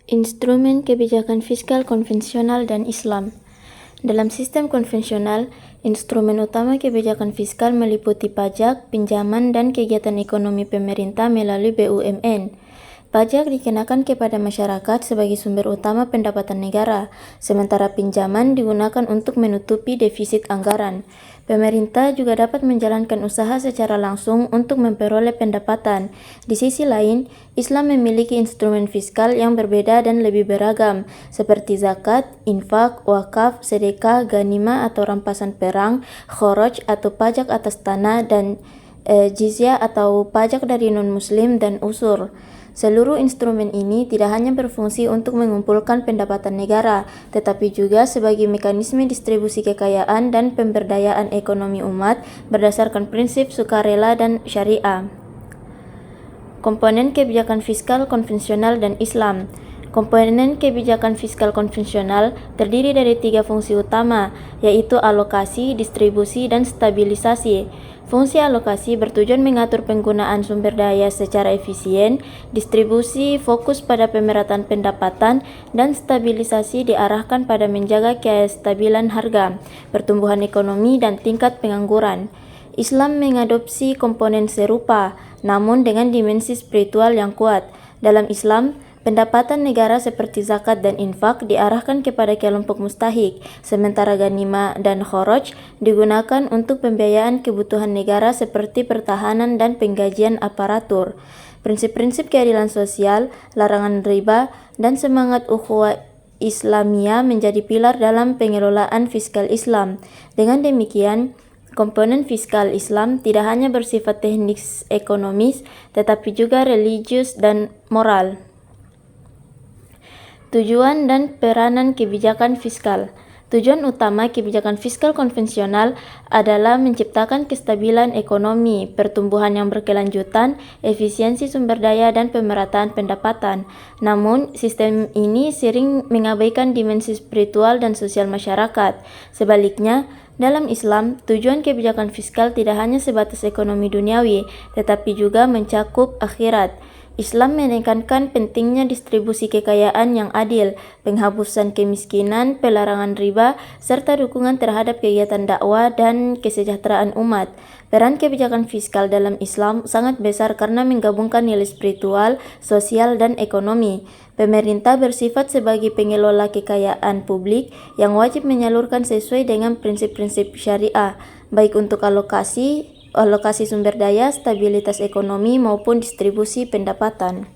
Instrumen kebijakan fiskal konvensional dan Islam. Dalam sistem konvensional, instrumen utama kebijakan fiskal meliputi pajak, pinjaman, dan kegiatan ekonomi pemerintah melalui BUMN. Pajak dikenakan kepada masyarakat sebagai sumber utama pendapatan negara, sementara pinjaman digunakan untuk menutupi defisit anggaran. Pemerintah juga dapat menjalankan usaha secara langsung untuk memperoleh pendapatan. Di sisi lain, Islam memiliki instrumen fiskal yang berbeda dan lebih beragam, seperti zakat, infak, wakaf, sedekah, ghanimah atau rampasan perang, kharaj atau pajak atas tanah, dan jizyah atau pajak dari non-muslim, dan usur. Seluruh instrumen ini tidak hanya berfungsi untuk mengumpulkan pendapatan negara, tetapi juga sebagai mekanisme distribusi kekayaan dan pemberdayaan ekonomi umat berdasarkan prinsip sukarela dan syariah. Komponen kebijakan fiskal konvensional dan Islam. Komponen kebijakan fiskal konvensional terdiri dari 3 fungsi utama, yaitu alokasi, distribusi, dan stabilisasi. Fungsi alokasi bertujuan mengatur penggunaan sumber daya secara efisien, distribusi fokus pada pemerataan pendapatan, dan stabilisasi diarahkan pada menjaga kestabilan harga, pertumbuhan ekonomi, dan tingkat pengangguran. Islam mengadopsi komponen serupa, namun dengan dimensi spiritual yang kuat. Dalam Islam, pendapatan negara seperti zakat dan infak diarahkan kepada kelompok mustahik, sementara ghanimah dan kharaj digunakan untuk pembiayaan kebutuhan negara seperti pertahanan dan penggajian aparatur. Prinsip-prinsip keadilan sosial, larangan riba, dan semangat ukhuwah Islamiyah menjadi pilar dalam pengelolaan fiskal Islam. Dengan demikian, komponen fiskal Islam tidak hanya bersifat teknis ekonomis, tetapi juga religius dan moral. Tujuan dan peranan kebijakan fiskal. Tujuan utama kebijakan fiskal konvensional adalah menciptakan kestabilan ekonomi, pertumbuhan yang berkelanjutan, efisiensi sumber daya, dan pemerataan pendapatan. Namun, sistem ini sering mengabaikan dimensi spiritual dan sosial masyarakat. Sebaliknya, dalam Islam, tujuan kebijakan fiskal tidak hanya sebatas ekonomi duniawi, tetapi juga mencakup akhirat. Islam menekankan pentingnya distribusi kekayaan yang adil, penghapusan kemiskinan, pelarangan riba, serta dukungan terhadap kegiatan dakwah dan kesejahteraan umat. Peran kebijakan fiskal dalam Islam sangat besar karena menggabungkan nilai spiritual, sosial, dan ekonomi. Pemerintah bersifat sebagai pengelola kekayaan publik yang wajib menyalurkan sesuai dengan prinsip-prinsip syariah, baik untuk alokasi sumber daya, stabilitas ekonomi, maupun distribusi pendapatan.